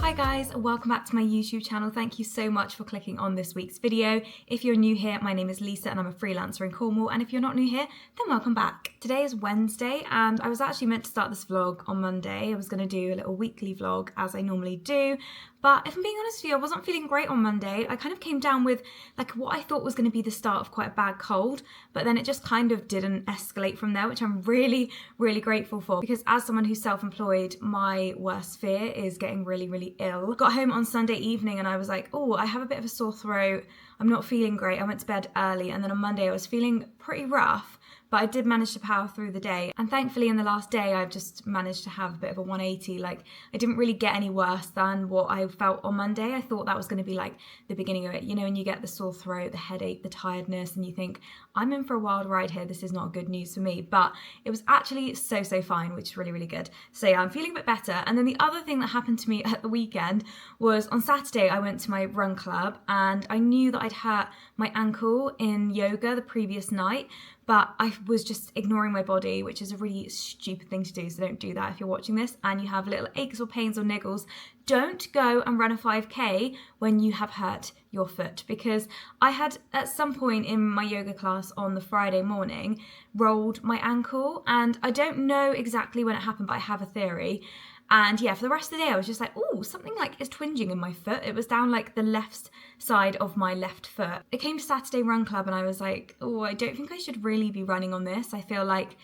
Hi guys, welcome back to my YouTube channel. Thank you so much for clicking on this week's video. If you're new here, my name is Lisa and I'm a freelancer in Cornwall, and if you're not new here, then welcome back. Today is Wednesday and I was actually meant to start this vlog on Monday. I was going to do a little weekly vlog as I normally do, but if I'm being honest with you, I wasn't feeling great on Monday. I kind of came down with like what I thought was going to be the start of quite a bad cold, but then it just kind of didn't escalate from there, which I'm really grateful for, because as someone who's self-employed, my worst fear is getting really ill. Got home on Sunday evening and I was like, oh, I have a bit of a sore throat. I'm not feeling great. I went to bed early, and then on Monday I was feeling pretty rough, but I did manage to power through the day. And thankfully in the last day, I've just managed to have a bit of a 180. Like, I didn't really get any worse than what I felt on Monday. I thought that was going to be like the beginning of it, you know, when you get the sore throat, the headache, the tiredness, and you think, I'm in for a wild ride here. This is not good news for me. But it was actually so fine, which is really good. So yeah, I'm feeling a bit better. And then the other thing that happened to me at the weekend was on Saturday, I went to my run club and I knew that I'd hurt my ankle in yoga the previous night, but I was just ignoring my body, which is a really stupid thing to do, so don't do that if you're watching this and you have little aches or pains or niggles. Don't go and run a 5k when you have hurt your foot, because I had at some point in my yoga class on the Friday morning rolled my ankle, and I don't know exactly when it happened, but I have a theory. And yeah, for the rest of the day, I was just like, oh, something like is twinging in my foot. It was down like the left side of my left foot. It came to Saturday run club and I was like, oh, I don't think I should really be running on this. I feel like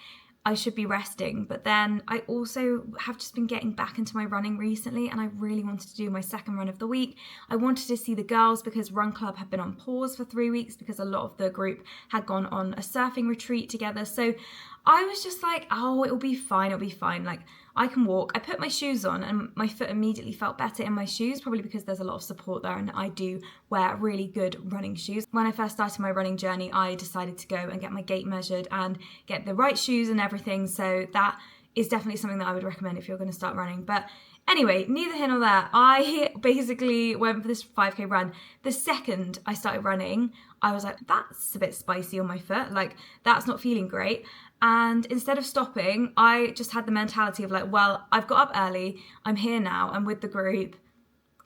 I should be resting. But then I also have just been getting back into my running recently, and I really wanted to do my second run of the week. I wanted to see the girls because run club had been on pause for 3 weeks because a lot of the group had gone on a surfing retreat together. So I was just like, oh, it'll be fine. Like, I can walk. I put my shoes on and my foot immediately felt better in my shoes, probably because there's a lot of support there and I do wear really good running shoes. When I first started my running journey, I decided to go and get my gait measured and get the right shoes and everything. So that is definitely something that I would recommend if you're going to start running. But anyway, neither here nor there. I basically went for this 5k run. The second I started running, I was like, that's a bit spicy on my foot. Like, that's not feeling great. And instead of stopping, I just had the mentality of like, well, I've got up early, I'm here now, I'm with the group,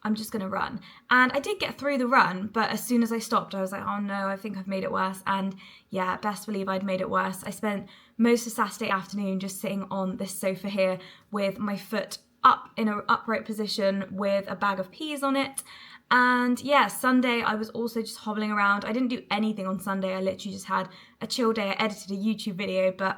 I'm just gonna run. And I did get through the run, but as soon as I stopped, I was like, oh no, I think I've made it worse. And yeah, best believe I'd made it worse. I spent most of Saturday afternoon just sitting on this sofa here with my foot up in an upright position with a bag of peas on it. And yeah, Sunday I was also just hobbling around. I didn't do anything on Sunday. I literally just had a chill day. I edited a YouTube video, but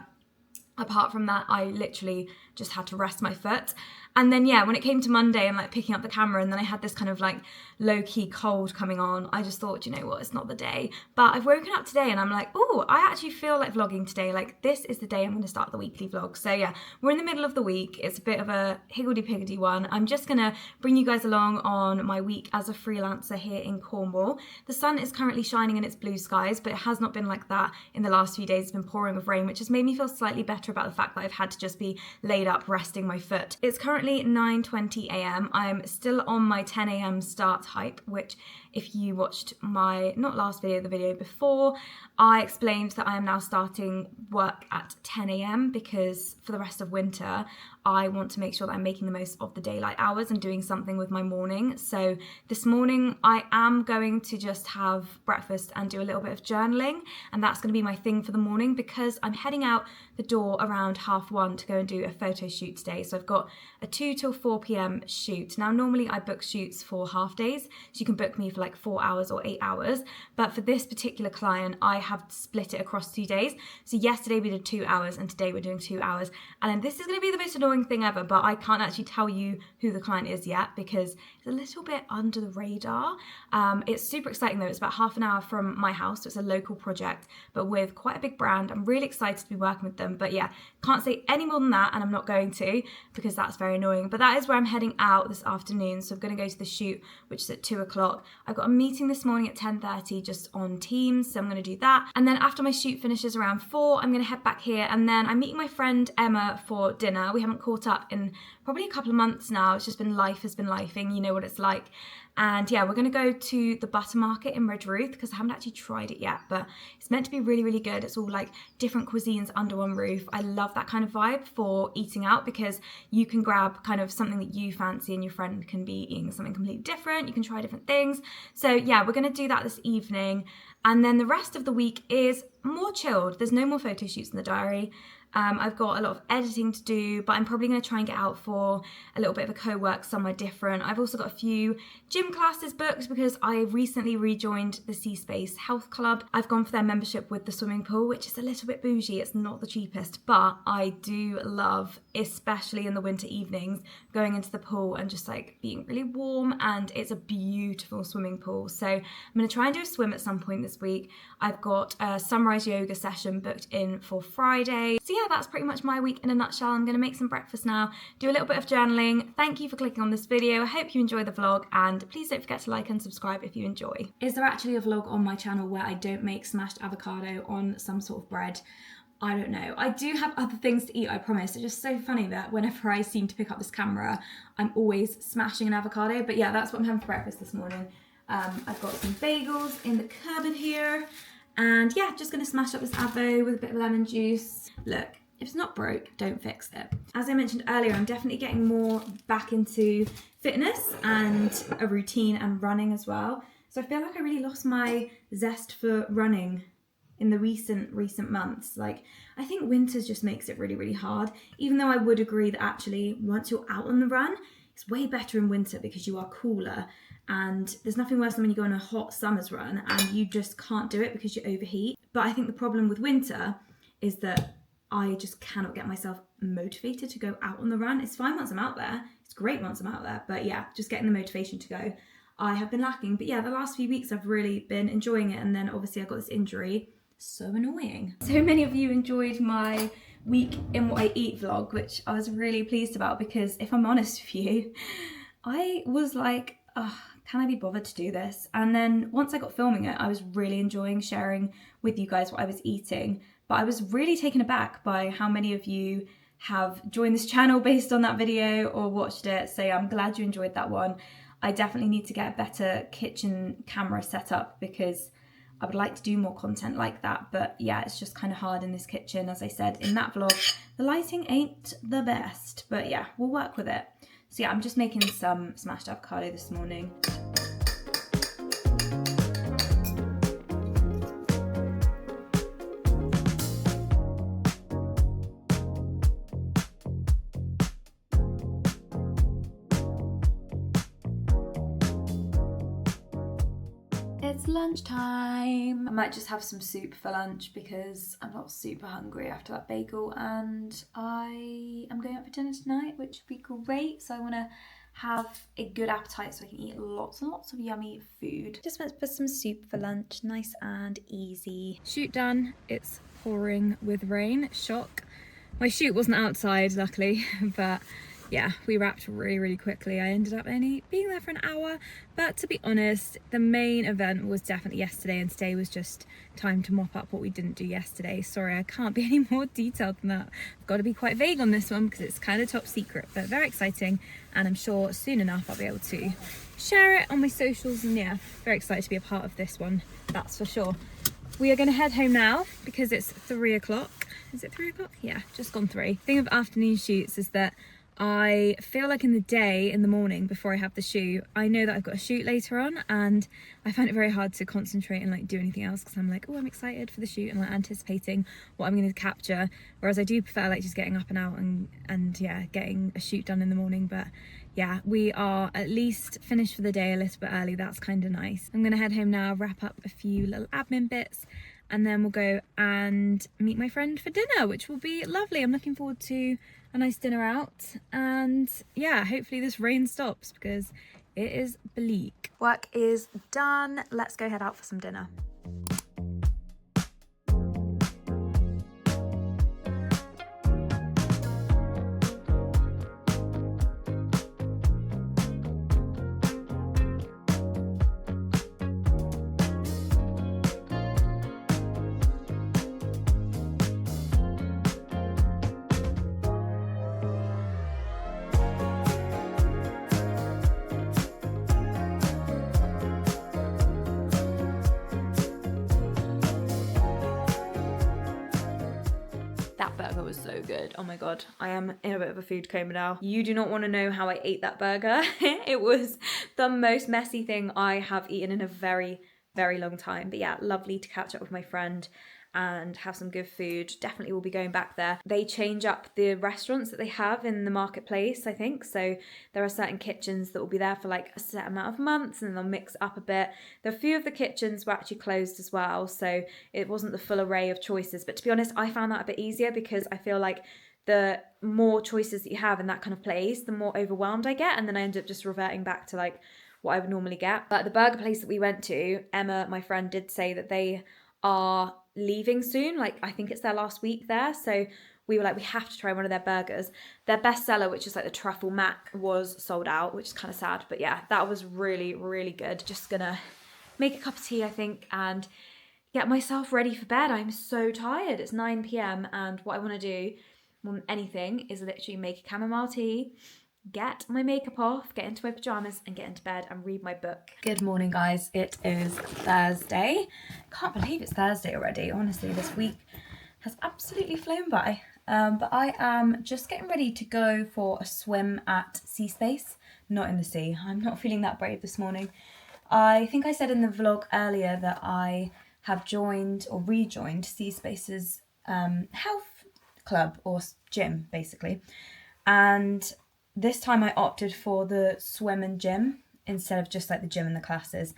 apart from that, I literally just had to rest my foot. And then yeah, when it came to Monday and like picking up the camera, and then I had this kind of like low-key cold coming on, I just thought, you know what, it's not the day. But I've woken up today and I'm like, oh, I actually feel like vlogging today. Like, this is the day I'm going to start the weekly vlog. So yeah, we're in the middle of the week. It's a bit of a higgledy-piggledy one. I'm just going to bring you guys along on my week as a freelancer here in Cornwall. The sun is currently shining in its blue skies, but it has not been like that in the last few days. It's been pouring with rain, which has made me feel slightly better about the fact that I've had to just be laid up resting my foot. It's currently 9:20 a.m. I'm still on my 10 a.m. start hype, which if you watched my, not last video, the video before, I explained that I am now starting work at 10 a.m. because for the rest of winter, I want to make sure that I'm making the most of the daylight hours and doing something with my morning. So this morning I am going to just have breakfast and do a little bit of journaling, and that's going to be my thing for the morning because I'm heading out the door around 1:30 to go and do a photo shoot today. So I've got a 2 till 4 p.m. shoot. Now normally I book shoots for half days, so you can book me for like 4 hours or 8 hours, but for this particular client I have split it across 2 days. So yesterday we did 2 hours and today we're doing 2 hours, and then this is going to be the most annoying thing ever, but I can't actually tell you who the client is yet because it's a little bit under the radar. It's super exciting though. It's about half an hour from my house, so it's a local project but with quite a big brand. I'm really excited to be working with them, but yeah, can't say any more than that, and I'm not going to because that's very annoying. But that is where I'm heading out this afternoon. So I'm going to go to the shoot, which is at 2 o'clock. I've got a meeting this morning at 10:30 just on Teams, so I'm going to do that. And then after my shoot finishes around 4, I'm going to head back here, and then I'm meeting my friend Emma for dinner. We haven't caught up in probably a couple of months now. It's just been life has been lifing, you know what it's like. And yeah, we're going to go to the Buttermarket in Redruth because I haven't actually tried it yet, but it's meant to be really, really good. It's all like different cuisines under one roof. I love that kind of vibe for eating out because you can grab kind of something that you fancy and your friend can be eating something completely different. You can try different things. So yeah, we're going to do that this evening. And then the rest of the week is more chilled. There's no more photo shoots in the diary. I've got a lot of editing to do, but I'm probably going to try and get out for a little bit of a co-work somewhere different. I've also got a few gym classes booked because I recently rejoined the SeaSpace Health Club. I've gone for their membership with the swimming pool, which is a little bit bougie. It's not the cheapest, but I do love, especially in the winter evenings, going into the pool and just like being really warm, and it's a beautiful swimming pool. So I'm going to try and do a swim at some point this week. I've got a sunrise yoga session booked in for Friday. So yeah, that's pretty much my week in a nutshell. I'm going to make some breakfast now, do a little bit of journaling. Thank you for clicking on this video. I hope you enjoy the vlog, and please don't forget to like and subscribe if you enjoy. Is there actually a vlog on my channel where I don't make smashed avocado on some sort of bread? I don't know. I do have other things to eat, I promise. It's just so funny that whenever I seem to pick up this camera, I'm always smashing an avocado. But yeah, that's what I'm having for breakfast this morning. I've got some bagels in the cupboard here. And yeah, just going to smash up this avo with a bit of lemon juice. Look, if it's not broke, don't fix it. As I mentioned earlier, I'm definitely getting more back into fitness and a routine and running as well. So I feel like I really lost my zest for running in the recent months. Like, I think winters just makes it really, really hard. Even though I would agree that actually once you're out on the run, it's way better in winter because you are cooler. And there's nothing worse than when you go on a hot summer's run and you just can't do it because you overheat. But I think the problem with winter is that I just cannot get myself motivated to go out on the run. It's fine once I'm out there. It's great once I'm out there. But yeah, just getting the motivation to go, I have been lacking. But yeah, the last few weeks I've really been enjoying it. And then obviously I got this injury. So annoying. So many of you enjoyed my week in what I eat vlog, which I was really pleased about because if I'm honest with you, I was like, oh, can I be bothered to do this? And then once I got filming it, I was really enjoying sharing with you guys what I was eating. But I was really taken aback by how many of you have joined this channel based on that video or watched it. So yeah, I'm glad you enjoyed that one. I definitely need to get a better kitchen camera set up because I would like to do more content like that. But yeah, it's just kind of hard in this kitchen. As I said in that vlog, the lighting ain't the best. But yeah, we'll work with it. So yeah, I'm just making some smashed avocado this morning. It's lunchtime. I might just have some soup for lunch because I'm not super hungry after that bagel, and I am going out for dinner tonight, which would be great. So I want to have a good appetite so I can eat lots and lots of yummy food. Just went for some soup for lunch, nice and easy. Shoot done. It's pouring with rain. Shock. My shoot wasn't outside, luckily, but yeah, we wrapped really, really quickly. I ended up only being there for an hour, but to be honest, the main event was definitely yesterday, and today was just time to mop up what we didn't do yesterday. Sorry, I can't be any more detailed than that. I've got to be quite vague on this one because it's kind of top secret, but very exciting, and I'm sure soon enough I'll be able to share it on my socials, and yeah, very excited to be a part of this one, that's for sure. We are going to head home now because it's 3 o'clock. Is it 3 o'clock? Yeah, just gone 3. The thing of afternoon shoots is that I feel like in the day, in the morning before I have the shoot, I know that I've got a shoot later on, and I find it very hard to concentrate and like do anything else because I'm like, oh, I'm excited for the shoot and like anticipating what I'm going to capture. Whereas I do prefer like just getting up and out and yeah, getting a shoot done in the morning. But yeah, we are at least finished for the day a little bit early. That's kind of nice. I'm going to head home now, wrap up a few little admin bits, and then we'll go and meet my friend for dinner, which will be lovely. I'm looking forward to a nice dinner out, and yeah, hopefully this rain stops because it is bleak. Work is done. Let's go head out for some dinner. That burger was so good. Oh my God, I am in a bit of a food coma now. You do not want to know how I ate that burger. It was the most messy thing I have eaten in a very, very long time. But yeah, lovely to catch up with my friend and have some good food. Definitely will be going back there. They change up the restaurants that they have in the marketplace, I think. So there are certain kitchens that will be there for like a set amount of months and they'll mix up a bit. A few of the kitchens were actually closed as well, so it wasn't the full array of choices. But to be honest, I found that a bit easier because I feel like the more choices that you have in that kind of place, the more overwhelmed I get, and then I end up just reverting back to like what I would normally get. But the burger place that we went to, Emma, my friend, did say that they are leaving soon. Like, I think it's their last week there, so we were like, we have to try one of their burgers. Their best seller, which is like the truffle mac, was sold out, which is kind of sad. But yeah, that was really, really good. Just gonna make a cup of tea, I think, and get myself ready for bed. I'm so tired. It's 9 p.m. and what I want to do more than anything is literally make a chamomile tea, get my makeup off, get into my pajamas and get into bed and read my book. Good morning, guys. It is Thursday. Can't believe it's Thursday already. Honestly, this week has absolutely flown by. But I am just getting ready to go for a swim at SeaSpace, not in the sea. I'm not feeling that brave this morning. I think I said in the vlog earlier that I have joined or rejoined SeaSpace's health club or gym, basically. And this time I opted for the swim and gym instead of just like the gym and the classes,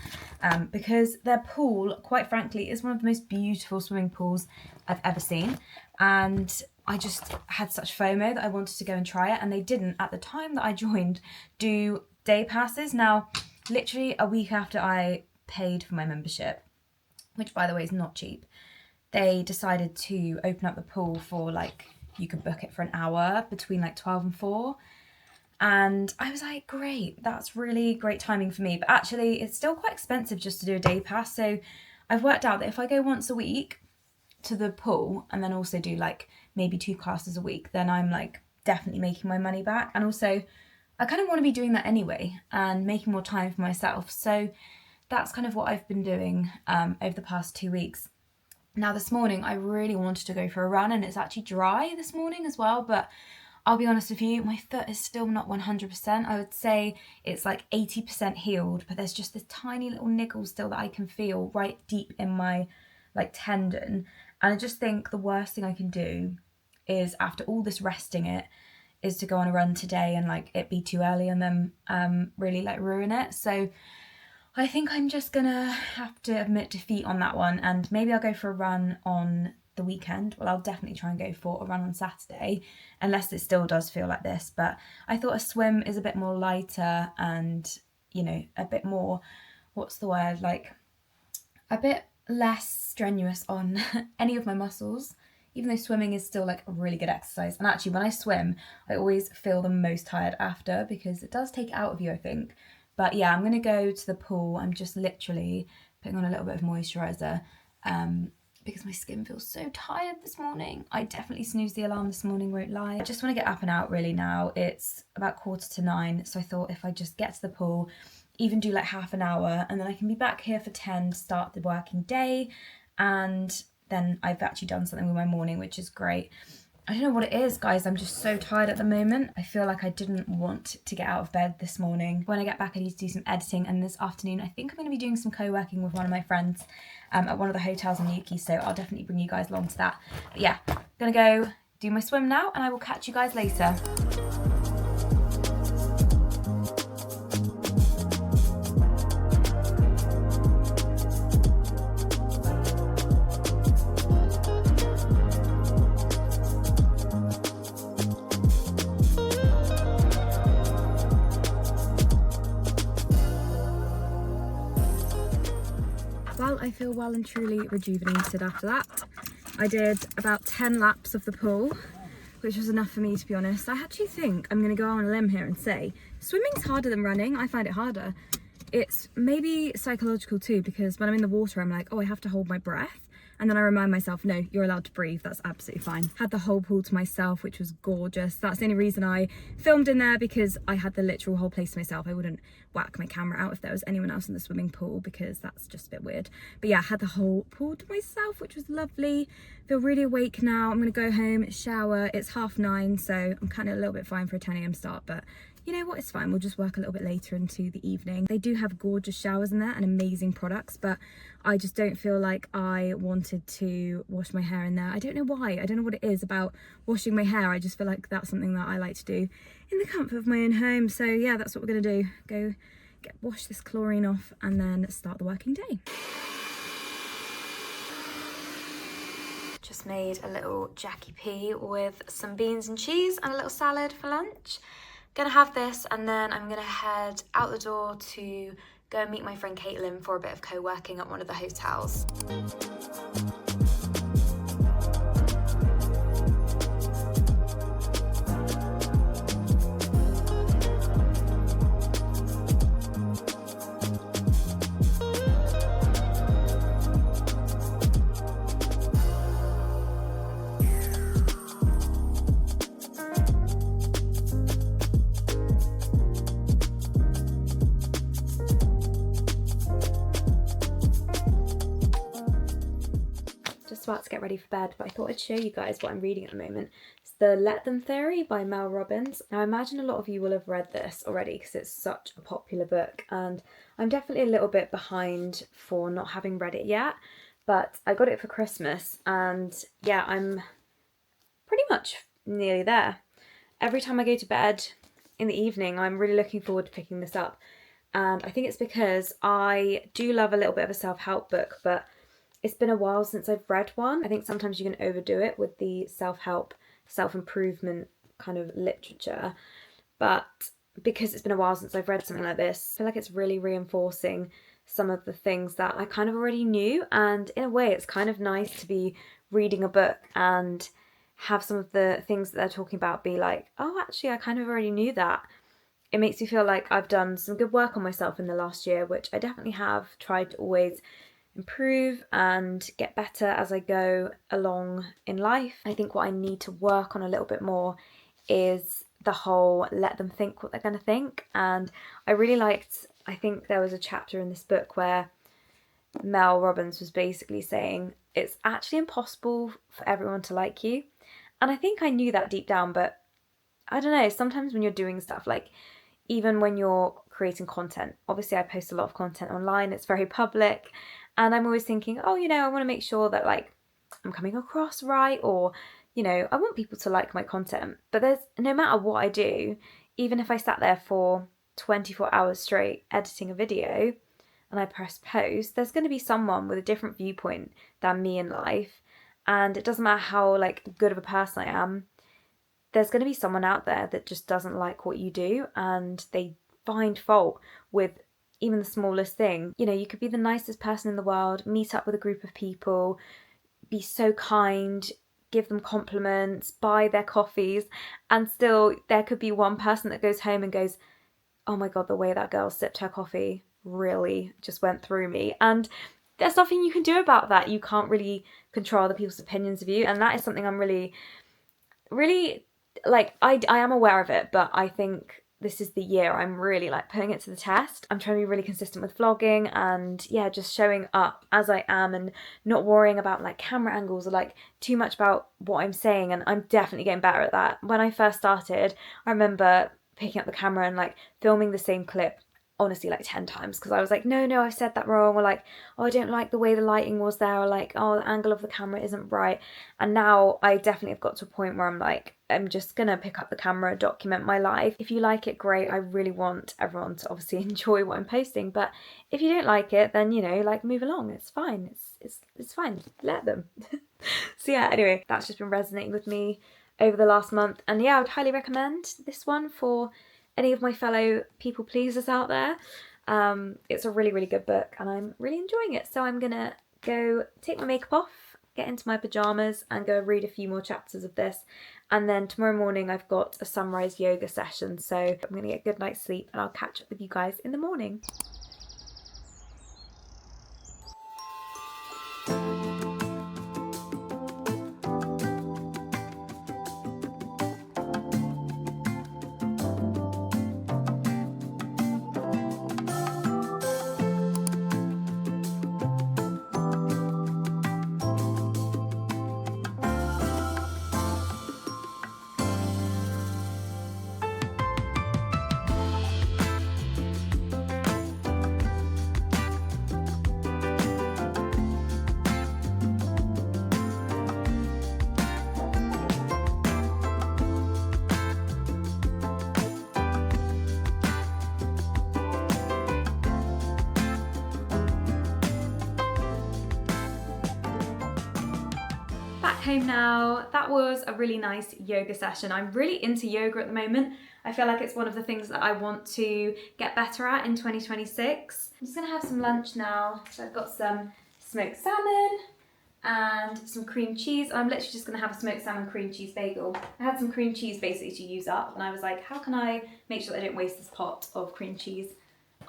because their pool, quite frankly, is one of the most beautiful swimming pools I've ever seen. And I just had such FOMO that I wanted to go and try it, and they didn't, at the time that I joined, do day passes. Now, literally a week after I paid for my membership, which by the way is not cheap, they decided to open up the pool for like, you could book it for an hour between like 12 and 4. And I was like, great, that's really great timing for me. But actually, it's still quite expensive just to do a day pass. So I've worked out that if I go once a week to the pool and then also do like maybe 2 classes a week, then I'm like definitely making my money back. And also, I kind of want to be doing that anyway and making more time for myself. So that's kind of what I've been doing over the past 2 weeks. Now, this morning, I really wanted to go for a run, and it's actually dry this morning as well, but I'll be honest with you, my foot is still not 100%. I would say it's like 80% healed, but there's just this tiny little niggle still that I can feel right deep in my like tendon. And I just think the worst thing I can do is, after all this resting it, is to go on a run today and like it be too early and then really like ruin it. So I think I'm just gonna have to admit defeat on that one, and maybe I'll go for a run on the weekend. Well, I'll definitely try and go for a run on Saturday, unless it still does feel like this. But I thought a swim is a bit more lighter and, you know, a bit more, what's the word, like a bit less strenuous on any of my muscles, even though swimming is still like a really good exercise. And actually, when I swim, I always feel the most tired after, because it does take it out of you, I think. But yeah, I'm going to go to the pool. I'm just literally putting on a little bit of moisturiser because my skin feels so tired this morning. I definitely snoozed the alarm this morning, won't lie. I just want to get up and out really now. It's about 9:15, so I thought if I just get to the pool, even do like half an hour, and then I can be back here for 10 to start the working day, and then I've actually done something with my morning, which is great. I don't know what it is, guys. I'm just so tired at the moment. I feel like I didn't want to get out of bed this morning. When I get back, I need to do some editing, and this afternoon I think I'm going to be doing some co-working with one of my friends at one of the hotels in Newquay, so I'll definitely bring you guys along to that. But yeah, I'm going to go do my swim now, and I will catch you guys later. Well, I feel well and truly rejuvenated after that. I did about 10 laps of the pool, which was enough for me, to be honest. I actually think I'm going to go on a limb here and say swimming's harder than running. I find it harder. it's maybe psychological too, because when I'm in the water, I'm like, oh, I have to hold my breath. And then I remind myself, no, you're allowed to breathe. That's absolutely fine. Had the whole pool to myself, which was gorgeous. That's the only reason I filmed in there, because I had the literal whole place to myself. I wouldn't whack my camera out if there was anyone else in the swimming pool, because that's just a bit weird. But yeah, I had the whole pool to myself, which was lovely. Feel really awake now. I'm gonna go home, shower. It's 9:30, so I'm kind of a little bit fine for a 10 a.m. start, but you know what, it's fine. We'll just work a little bit later into the evening. They do have gorgeous showers in there and amazing products, but I just don't feel like I wanted to wash my hair in there. I don't know why. I don't know what it is about washing my hair. I just feel like that's something that I like to do in the comfort of my own home. So yeah, that's what we're gonna do. Go wash this chlorine off and then start the working day. Just made a little Jackie P with some beans and cheese and a little salad for lunch. Gonna have this, and then I'm gonna head out the door to go and meet my friend Caitlin for a bit of co-working at one of the hotels. About to get ready for bed, but I thought I'd show you guys what I'm reading at the moment. It's the Let Them Theory by Mel Robbins. Now I imagine a lot of you will have read this already because it's such a popular book, and I'm definitely a little bit behind for not having read it yet, but I got it for Christmas, and yeah, I'm pretty much nearly there. Every time I go to bed in the evening, I'm really looking forward to picking this up, and I think it's because I do love a little bit of a self-help book, but it's been a while since I've read one. I think sometimes you can overdo it with the self-help, self-improvement kind of literature. But because it's been a while since I've read something like this, I feel like it's really reinforcing some of the things that I kind of already knew. And in a way, it's kind of nice to be reading a book and have some of the things that they're talking about be like, oh, actually, I kind of already knew that. It makes me feel like I've done some good work on myself in the last year, which I definitely have tried to always improve and get better as I go along in life. I think what I need to work on a little bit more is the whole let them think what they're going to think. And I really liked, I think there was a chapter in this book where Mel Robbins was basically saying it's actually impossible for everyone to like you. And I think I knew that deep down, but I don't know, sometimes when you're doing stuff, like even when you're creating content, obviously I post a lot of content online, it's very public, and I'm always thinking, oh, you know, I want to make sure that like I'm coming across right, or, you know, I want people to like my content. But there's, no matter what I do, even if I sat there for 24 hours straight editing a video and I press post, there's going to be someone with a different viewpoint than me in life. And it doesn't matter how like good of a person I am, there's going to be someone out there that just doesn't like what you do, and they find fault with even the smallest thing. You know, you could be the nicest person in the world, meet up with a group of people, be so kind, give them compliments, buy their coffees, and still there could be one person that goes home and goes, oh my God, the way that girl sipped her coffee really just went through me. And there's nothing you can do about that. You can't really control other people's opinions of you. And that is something I'm really, like, I am aware of it, but I think this is the year I'm really like putting it to the test. I'm trying to be really consistent with vlogging and yeah, just showing up as I am and not worrying about like camera angles or like too much about what I'm saying. And I'm definitely getting better at that. When I first started, I remember picking up the camera and like filming the same clip honestly like 10 times because I was like, no, I've said that wrong, or like, oh, I don't like the way the lighting was there, or like, oh, the angle of the camera isn't right. And now I definitely have got to a point where I'm like, I'm just gonna pick up the camera, document my life. If you like it, great. I really want everyone to obviously enjoy what I'm posting, but if you don't like it, then, you know, like, move along. It's fine. It's fine. Let them. So yeah, anyway, that's just been resonating with me over the last month, and yeah, I would highly recommend this one for any of my fellow people pleasers out there. It's a really good book and I'm really enjoying it. So I'm gonna go take my makeup off, get into my pajamas and go read a few more chapters of this. And then tomorrow morning I've got a sunrise yoga session, so I'm gonna get a good night's sleep and I'll catch up with you guys in the morning. back home now. That was a really nice yoga session. I'm really into yoga at the moment. I feel like it's one of the things that I want to get better at in 2026. I'm just gonna have some lunch now. So I've got some smoked salmon and some cream cheese. I'm literally just gonna have a smoked salmon cream cheese bagel. I had some cream cheese basically to use up and I was like, how can I make sure that I don't waste this pot of cream cheese?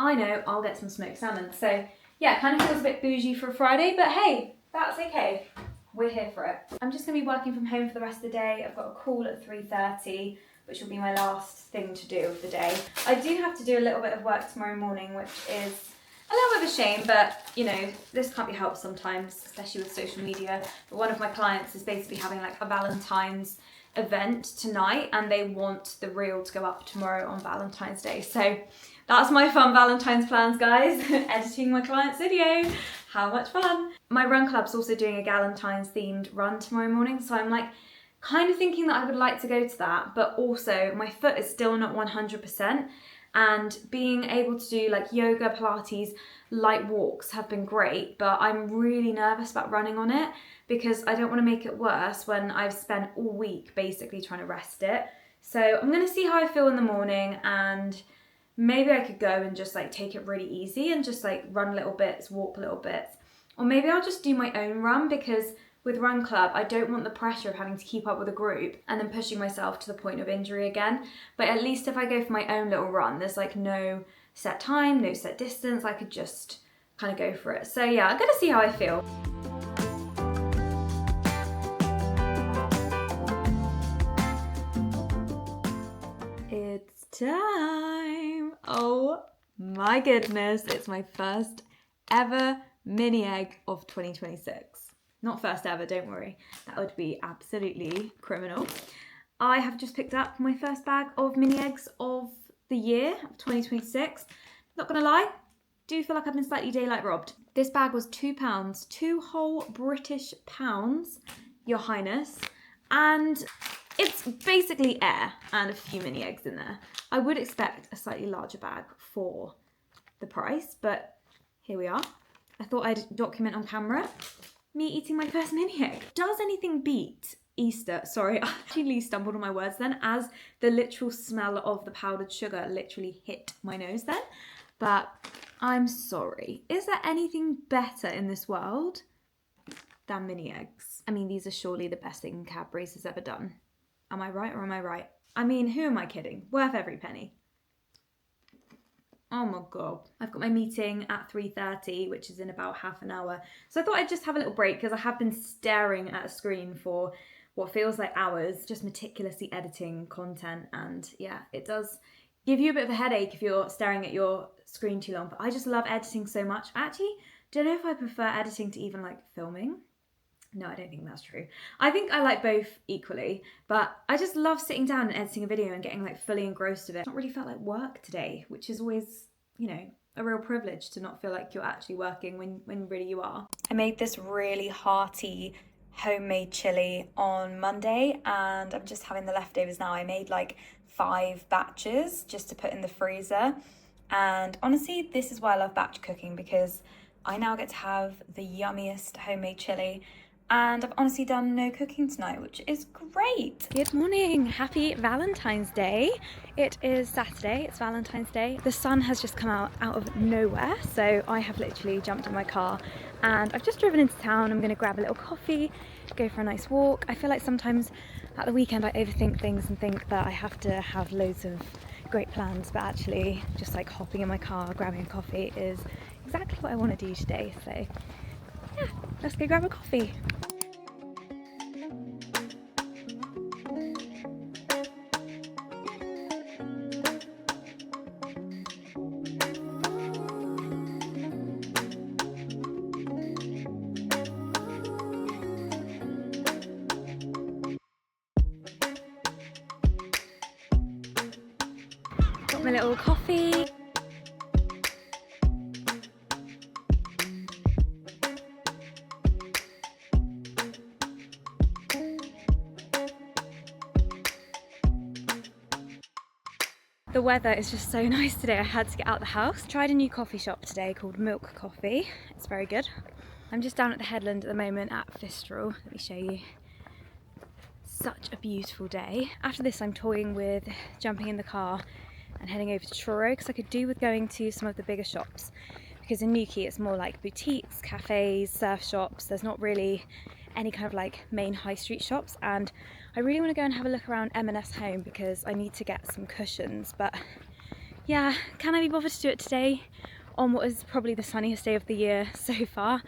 I know, I'll get some smoked salmon. So yeah, kind of feels a bit bougie for a Friday, but hey, that's okay. We're here for it. I'm just gonna be working from home for the rest of the day. I've got a call at 3:30, which will be my last thing to do of the day. I do have to do a little bit of work tomorrow morning, which is a little bit of a shame, but you know, this can't be helped sometimes, especially with social media. But one of my clients is basically having like a Valentine's event tonight and they want the reel to go up tomorrow on Valentine's Day. So that's my fun Valentine's plans, guys. Editing my client's video. How much fun. My run club's also doing a Galentine's themed run tomorrow morning, so I'm like kind of thinking that I would like to go to that, but also my foot is still not 100%, and being able to do like yoga, Pilates, light walks have been great, but I'm really nervous about running on it because I don't want to make it worse when I've spent all week basically trying to rest it. So I'm going to see how I feel in the morning, and maybe I could go and just like take it really easy and just like run little bits, walk little bits. Or maybe I'll just do my own run, because with Run Club, I don't want the pressure of having to keep up with a group and then pushing myself to the point of injury again. But at least if I go for my own little run, there's like no set time, no set distance. I could just kind of go for it. So yeah, I'm gonna see how I feel. It's time. Oh my goodness, it's my first ever mini egg of 2026. Not first ever, don't worry. That would be absolutely criminal. I have just picked up my first bag of mini eggs of the year, of 2026. Not gonna lie, do feel like I've been slightly daylight robbed. This bag was £2, 2 whole British pounds, Your Highness. And it's basically air and a few mini eggs in there. I would expect a slightly larger bag for the price, but here we are. I thought I'd document on camera me eating my first mini egg. Does anything beat Easter? Sorry, I actually stumbled on my words then, as the literal smell of the powdered sugar literally hit my nose then. But I'm sorry. Is there anything better in this world than mini eggs? I mean, these are surely the best thing Cadbury's has ever done. Am I right or am I right? I mean, who am I kidding? Worth every penny. Oh my God. I've got my meeting at 3:30, which is in about half an hour. So I thought I'd just have a little break because I have been staring at a screen for what feels like hours, just meticulously editing content. And yeah, it does give you a bit of a headache if you're staring at your screen too long, but I just love editing so much. Actually, don't know if I prefer editing to even like filming. No, I don't think that's true. I think I like both equally, but I just love sitting down and editing a video and getting like fully engrossed with it. It's not really felt like work today, which is always, you know, a real privilege to not feel like you're actually working when really you are. I made this really hearty homemade chili on Monday and I'm just having the leftovers now. I made like 5 batches just to put in the freezer. And honestly, this is why I love batch cooking, because I now get to have the yummiest homemade chili. And I've honestly done no cooking tonight, which is great. Good morning, happy Valentine's Day. It is Saturday, it's Valentine's Day. The sun has just come out of nowhere, so I have literally jumped in my car and I've just driven into town. I'm gonna grab a little coffee, go for a nice walk. I feel like sometimes at the weekend I overthink things and think that I have to have loads of great plans, but actually just like hopping in my car, grabbing a coffee is exactly what I want to do today. So yeah, let's go grab a coffee. Got my little coffee. The weather is just so nice today. I had to get out the house. Tried a new coffee shop today called Milk Coffee. It's very good. I'm just down at the Headland at the moment at Fistral. Let me show you. Such a beautiful day. After this I'm toying with jumping in the car and heading over to Truro because I could do with going to some of the bigger shops, because in Newquay it's more like boutiques, cafes, surf shops. There's not really any kind of like main high street shops, and I really want to go and have a look around M&S Home because I need to get some cushions. But yeah, can I be bothered to do it today on what is probably the sunniest day of the year so far?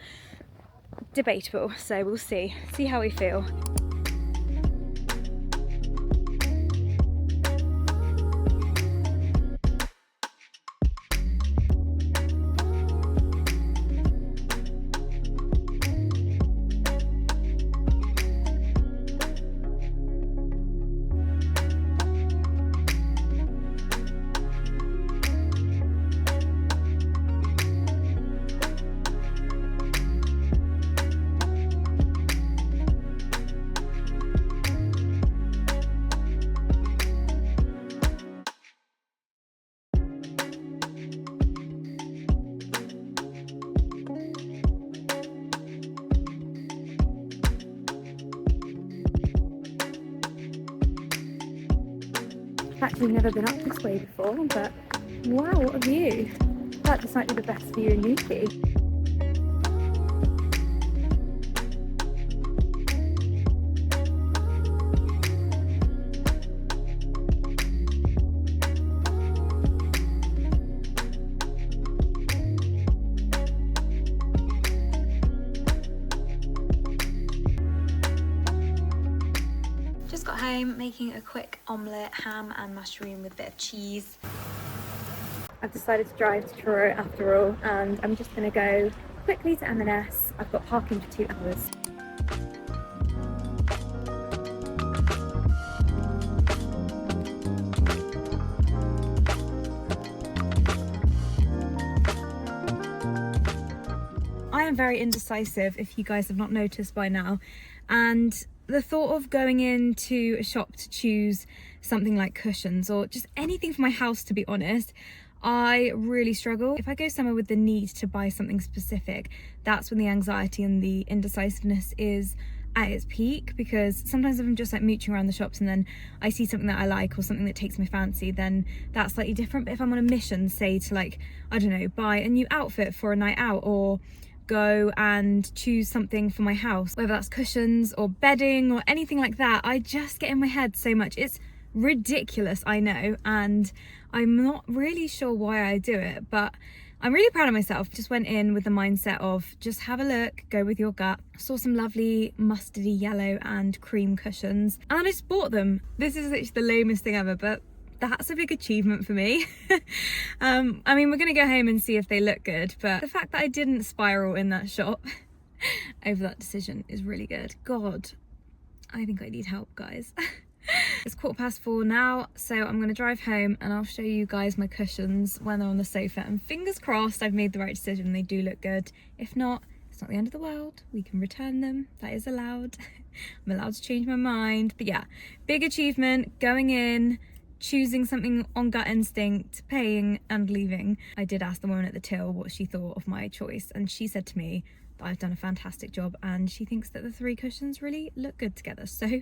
Debatable, so we'll see how we feel. Actually never been up this way before, but wow, what a view. That might be the best view in Newquay. Just got home, making a quick omelette, ham and mushroom with a bit of cheese. I've decided to drive to Truro after all, and I'm just going to go quickly to M&S. I've got parking for 2 hours. I am very indecisive, if you guys have not noticed by now, and the thought of going into a shop to choose something like cushions or just anything for my house, to be honest, I really struggle. If I go somewhere with the need to buy something specific, that's when the anxiety and the indecisiveness is at its peak, because sometimes if I'm just like mooching around the shops and then I see something that I like or something that takes my fancy, then that's slightly different. But if I'm on a mission, say to like, I don't know, buy a new outfit for a night out or go and choose something for my house, whether that's cushions or bedding or anything like that, I just get in my head so much. It's ridiculous, I know, and I'm not really sure why I do it, but I'm really proud of myself. Just went in with the mindset of just have a look, go with your gut. Saw some lovely mustardy yellow and cream cushions and I just bought them. This is literally the lamest thing ever, but that's a big achievement for me. I mean, we're gonna go home and see if they look good, but the fact that I didn't spiral in that shop over that decision is really good. God, I think I need help, guys. It's 4:15 now, so I'm gonna drive home and I'll show you guys my cushions when they're on the sofa, and fingers crossed I've made the right decision, they do look good. If not, it's not the end of the world, we can return them, that is allowed. I'm allowed to change my mind. But yeah, big achievement, going in, choosing something on gut instinct, paying and leaving. I did ask the woman at the till what she thought of my choice, and she said to me that I've done a fantastic job and she thinks that the 3 cushions really look good together, so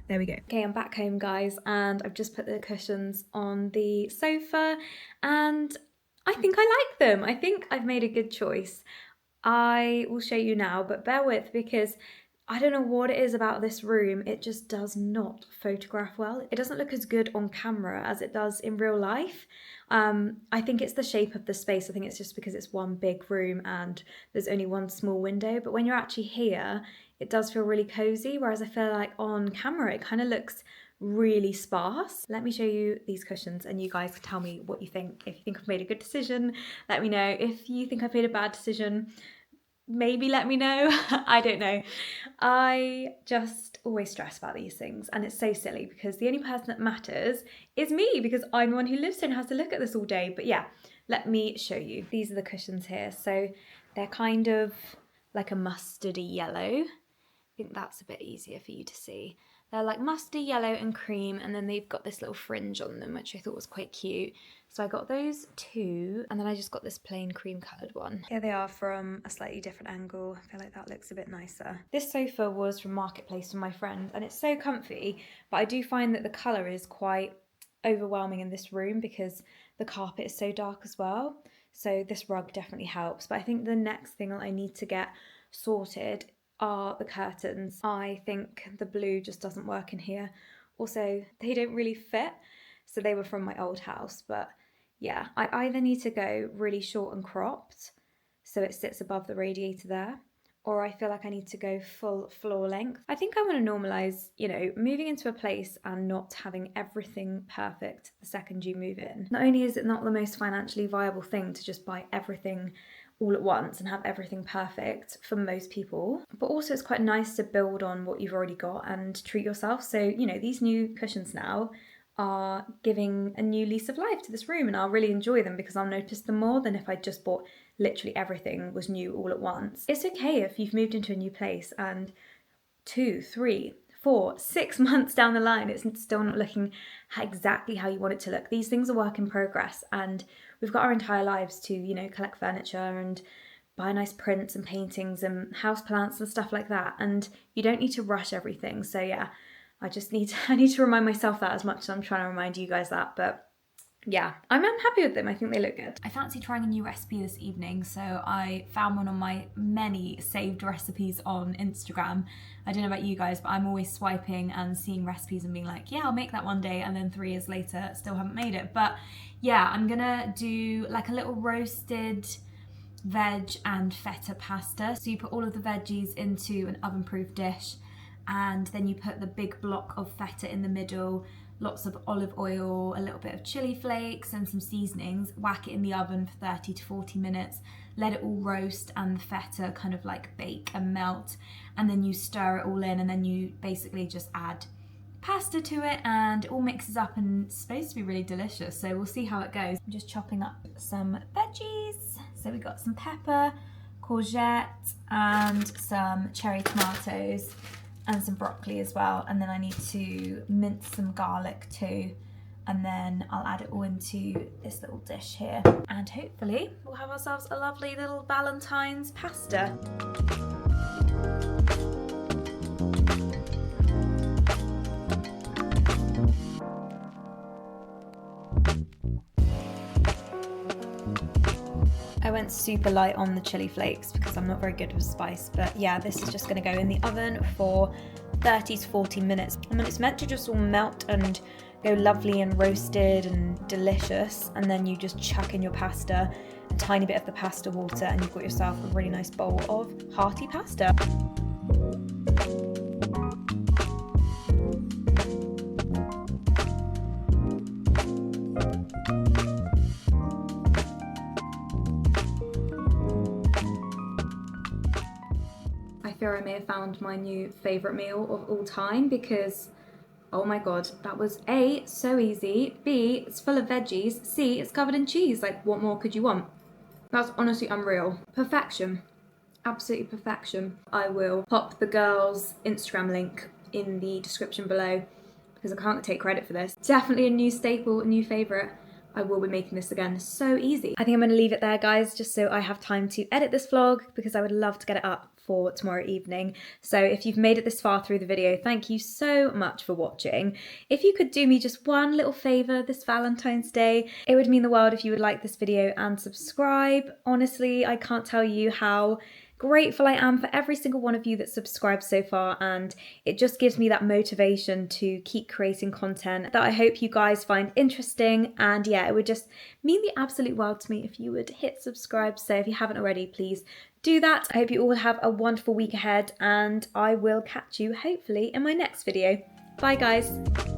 there we go. Okay, I'm back home, guys, and I've just put the cushions on the sofa and I think I like them. I think I've made a good choice. I will show you now, but bear with, because I don't know what it is about this room, it just does not photograph well. It doesn't look as good on camera as it does in real life. I think it's the shape of the space. I think it's just because it's one big room and there's only one small window, but when you're actually here, it does feel really cozy, whereas I feel like on camera it kind of looks really sparse. Let me show you these cushions and you guys can tell me what you think. If you think I've made a good decision, let me know. If you think I've made a bad decision, maybe let me know. I don't know. I just always stress about these things, and it's so silly because the only person that matters is me, because I'm the one who lives here and has to look at this all day. But yeah, let me show you. These are the cushions here. So they're kind of like a mustardy yellow. I think that's a bit easier for you to see. They're like musty yellow and cream, and then they've got this little fringe on them, which I thought was quite cute. So I got those 2, and then I just got this plain cream coloured one. Here they are from a slightly different angle. I feel like that looks a bit nicer. This sofa was from Marketplace from my friend, and it's so comfy, but I do find that the colour is quite overwhelming in this room because the carpet is so dark as well. So this rug definitely helps. But I think the next thing I need to get sorted are the curtains. I think the blue just doesn't work in here. Also, they don't really fit. So they were from my old house, but yeah, I either need to go really short and cropped so it sits above the radiator there, or I feel like I need to go full floor length. I think I want to normalise, you know, moving into a place and not having everything perfect the second you move in. Not only is it not the most financially viable thing to just buy everything all at once and have everything perfect for most people, but also it's quite nice to build on what you've already got and treat yourself. So, you know, these new cushions now are giving a new lease of life to this room, and I'll really enjoy them because I'll notice them more than if I just bought literally everything was new all at once. It's okay if you've moved into a new place and 2, 3, 4, 6 months down the line it's still not looking exactly how you want it to look. These things are work in progress, and we've got our entire lives to, you know, collect furniture and buy nice prints and paintings and houseplants and stuff like that, and you don't need to rush everything. So yeah, I need to remind myself that as much as I'm trying to remind you guys that. But yeah, I'm happy with them. I think they look good. I fancy trying a new recipe this evening, so I found one on my many saved recipes on Instagram. I don't know about you guys, but I'm always swiping and seeing recipes and being like, yeah, I'll make that one day, and then 3 years later still haven't made it. But yeah, I'm gonna do like a little roasted veg and feta pasta. So you put all of the veggies into an oven-proof dish, and then you put the big block of feta in the middle, lots of olive oil, a little bit of chili flakes and some seasonings, whack it in the oven for 30 to 40 minutes, let it all roast and the feta kind of like bake and melt, and then you stir it all in, and then you basically just add pasta to it, and it all mixes up and it's supposed to be really delicious. So we'll see how it goes. I'm just chopping up some veggies. So we got some pepper, courgette and some cherry tomatoes, and some broccoli as well, and then I need to mince some garlic too, and then I'll add it all into this little dish here, and hopefully we'll have ourselves a lovely little Valentine's pasta. I went super light on the chili flakes because I'm not very good with spice, but yeah, this is just going to go in the oven for 30 to 40 minutes. And then it's meant to just all melt and go lovely and roasted and delicious, and then you just chuck in your pasta, a tiny bit of the pasta water, and you've got yourself a really nice bowl of hearty pasta. I fear I may have found my new favourite meal of all time because, oh my god, that was A, so easy, B, it's full of veggies, C, it's covered in cheese. Like, what more could you want? That's honestly unreal. Perfection. Absolutely perfection. I will pop the girls' Instagram link in the description below because I can't take credit for this. Definitely a new staple, a new favourite. I will be making this again. So easy. I think I'm going to leave it there, guys, just so I have time to edit this vlog because I would love to get it up for tomorrow evening. So if you've made it this far through the video, thank you so much for watching. If you could do me just one little favour this Valentine's Day, it would mean the world if you would like this video and subscribe. Honestly, I can't tell you how grateful I am for every single one of you that subscribed so far, and it just gives me that motivation to keep creating content that I hope you guys find interesting. And yeah, it would just mean the absolute world to me if you would hit subscribe. So if you haven't already, please do that. I hope you all have a wonderful week ahead, and I will catch you hopefully in my next video. Bye guys.